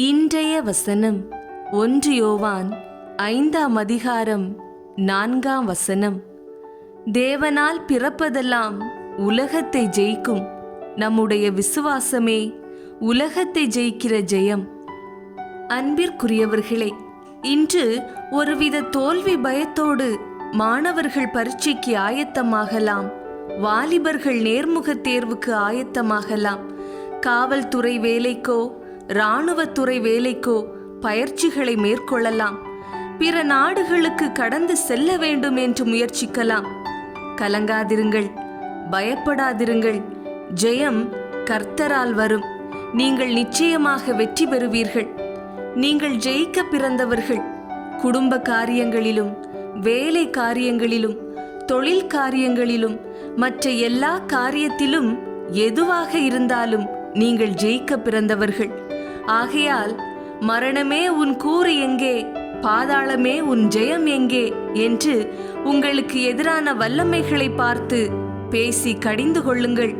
இன்றைய வசனம் 1 யோவான் 5ஆம் அதிகாரம் 4ஆம் வசனம். தேவனால் பிறப்பதெல்லாம் உலகத்தை ஜெயிக்கும். நம்முடைய விசுவாசமே உலகத்தை ஜெயிக்கிற ஜெயம். அன்பிற்குரியவர்களே, இன்று ஒருவித தோல்வி பயத்தோடு மாணவர்கள் பரீட்சைக்கு ஆயத்தமாகலாம், வாலிபர்கள் நேர்முக தேர்வுக்கு ஆயத்தமாகலாம், காவல்துறை வேலைக்கோ இராணுவத்துறை வேலைக்கோ பயிற்சிகளை மேற்கொள்ளலாம், பிற நாடுகளுக்கு கடந்து செல்ல வேண்டும் என்று முயற்சிக்கலாம். கலங்காதிருங்கள், பயப்படாதிருங்கள். ஜெயம் கர்த்தரால் வரும். நீங்கள் நிச்சயமாக வெற்றி பெறுவீர்கள். நீங்கள் ஜெயிக்க பிறந்தவர்கள். குடும்ப காரியங்களிலும், வேலை காரியங்களிலும், தொழில் காரியங்களிலும், மற்ற எல்லா காரியத்திலும் எதுவாக இருந்தாலும் நீங்கள் ஜெயிக்க பிறந்தவர்கள். ஆகையால் மரணமே உன் கூறு எங்கே, பாதாளமே உன் ஜெயம் எங்கே என்று உங்களுக்கு எதிரான வல்லமைகளை பார்த்து பேசி கடிந்து கொள்ளுங்கள்.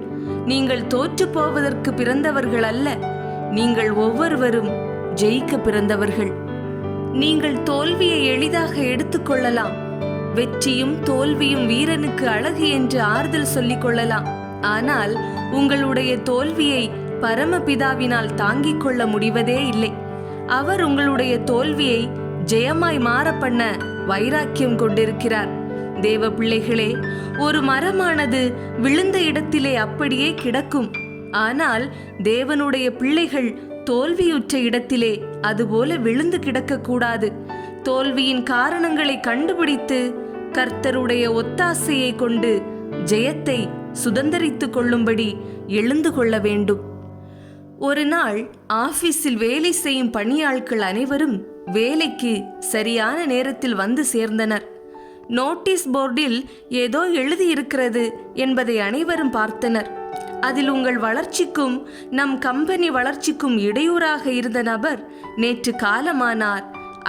நீங்கள் தோற்று போவதற்கு பிறந்தவர்கள் அல்ல, நீங்கள் ஒவ்வொருவரும் ஜெயிக்க பிறந்தவர்கள். நீங்கள் தோல்வியை எளிதாக எடுத்துக்கொள்ளலாம். வெற்றியும் தோல்வியும் வீரனுக்கு அழகு என்று ஆறுதல் சொல்லிக் கொள்ளலாம். ஆனால் உங்களுடைய தோல்வியை பரமபிதாவினால் தாங்கிக் கொள்ள முடிவதே இல்லை. அவர் உங்களுடைய தோல்வியை ஜெயமாய் மாற பண்ண வைராக்கியம் கொண்டிருக்கிறார். தேவ பிள்ளைகளே, ஒரு மரமானது விழுந்த இடத்திலே அப்படியே கிடக்கும். ஆனால் தேவனுடைய பிள்ளைகள் தோல்வியுற்ற இடத்திலே அதுபோல விழுந்து கிடக்கக்கூடாது. தோல்வியின் காரணங்களை கண்டுபிடித்து கர்த்தருடைய ஒத்தாசையை கொண்டு ஜெயத்தை சுதந்தரித்துக் கொள்ளும்படி எழுந்து கொள்ள வேண்டும். ஒரு நாள் ஆபீஸில் வேலை செய்யும் பணியாட்கள் அனைவரும் வேலைக்கு சரியான நேரத்தில் வந்து சேர்ந்தனர். நோட்டீஸ் போர்டில் ஏதோ எழுதியிருக்கிறது என்பதை அனைவரும் பார்த்தனர். அதில் உங்கள் வளர்ச்சிக்கும் நம் கம்பெனி வளர்ச்சிக்கும் இடையூறாக இருந்த நபர் நேற்று காலமானார்.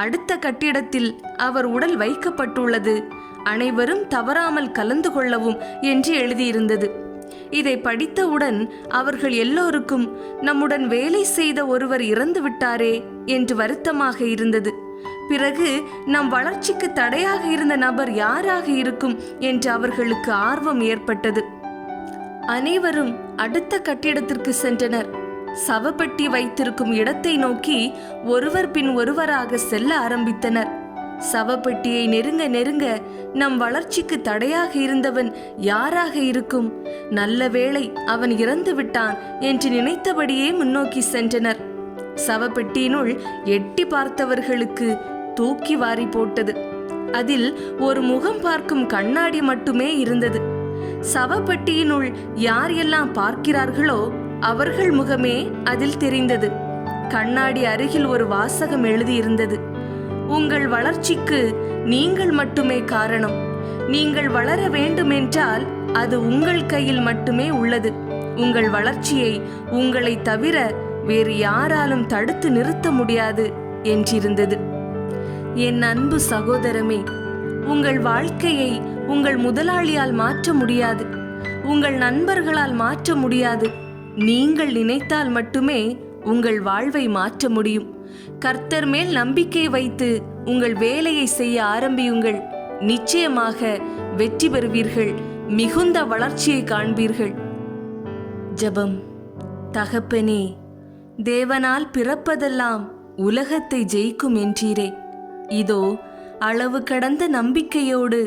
அடுத்த கட்டிடத்தில் அவர் உடல் வைக்கப்பட்டுள்ளது. அனைவரும் தவறாமல் கலந்து கொள்ளவும் என்று எழுதியிருந்தது. இதை படித்தவுடன் அவர்கள் எல்லோருக்கும் நம்முடன் வேலை செய்த ஒருவர் இறந்து விட்டாரே என்று வருத்தமாக இருந்தது. பிறகு நம் வளர்ச்சிக்கு தடையாக இருந்த நபர் யாராக இருக்கும் என்று அவர்களுக்கு ஆர்வம் ஏற்பட்டது. அனைவரும் அடுத்த கட்டிடத்திற்கு சென்றனர். சவப்பெட்டி வைத்திருக்கும் இடத்தை நோக்கி ஒருவர் பின் ஒருவராக செல்ல ஆரம்பித்தனர். சவப்பெட்டியை நெருங்க நெருங்க நம் வளர்ச்சிக்கு தடையாக இருந்தவன் யாராக இருக்கும்? நல்ல வேளை அவன் இறந்து விட்டான் என்று நினைத்தபடியே முன்னோக்கி சென்றனர். சவப்பெட்டியினுள் எட்டி பார்த்தவர்களுக்கு தூக்கி வாரி போட்டது. அதில் ஒரு முகம் பார்க்கும் கண்ணாடி மட்டுமே இருந்தது. சவப்பெட்டியினுள் யார் எல்லாம் பார்க்கிறார்களோ அவர்கள் முகமே அதில் தெரிந்தது. கண்ணாடி அருகில் ஒரு வாசகம் எழுதியிருந்தது. உங்கள் வளர்ச்சிக்கு நீங்கள் மட்டுமே காரணம். நீங்கள் வளர வேண்டுமென்றால் அது உங்கள் கையில் மட்டுமே உள்ளது. உங்கள் வளர்ச்சியை உங்களை தவிர வேறு யாராலும் தடுத்து நிறுத்த முடியாது என்றிருந்தது. என் அன்பு சகோதரமே, உங்கள் வாழ்க்கையை உங்கள் முதலாளியால் மாற்ற முடியாது, உங்கள் நண்பர்களால் மாற்ற முடியாது. நீங்கள் நினைத்தால் மட்டுமே உங்கள் வாழ்வை மாற்ற முடியும். கர்த்தர் மேல் நம்பிக்கை வைத்து உங்கள் வேலையை செய்ய ஆரம்பியுங்கள். நிச்சயமாக வெற்றி பெறுவீர்கள். மிகுந்த வளர்ச்சியை காண்பீர்கள். ஜெபம். தகப்பனே, தேவனால் பிறப்பதெல்லாம் உலகத்தை ஜெயிக்கும் என்றீரே. இதோ அளவு கடந்த நம்பிக்கையோடு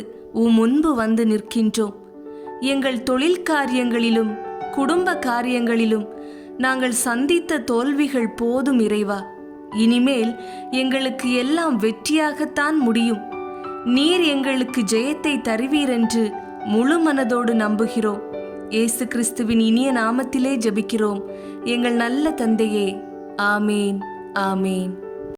முன்பு வந்து நிற்கின்றோம். எங்கள் தொழில் காரியங்களிலும் குடும்ப காரியங்களிலும் நாங்கள் சந்தித்த தோல்விகள் போதும் இறைவா. இனிமேல் எங்களுக்கு எல்லாம் வெற்றியாகத்தான் முடியும். நீர் எங்களுக்கு ஜெயத்தை தருவீர் என்று முழு மனதோடு நம்புகிறோம். இயேசு கிறிஸ்துவின் இனிய நாமத்திலே ஜெபிக்கிறோம் எங்கள் நல்ல தந்தையே. ஆமேன், ஆமேன்.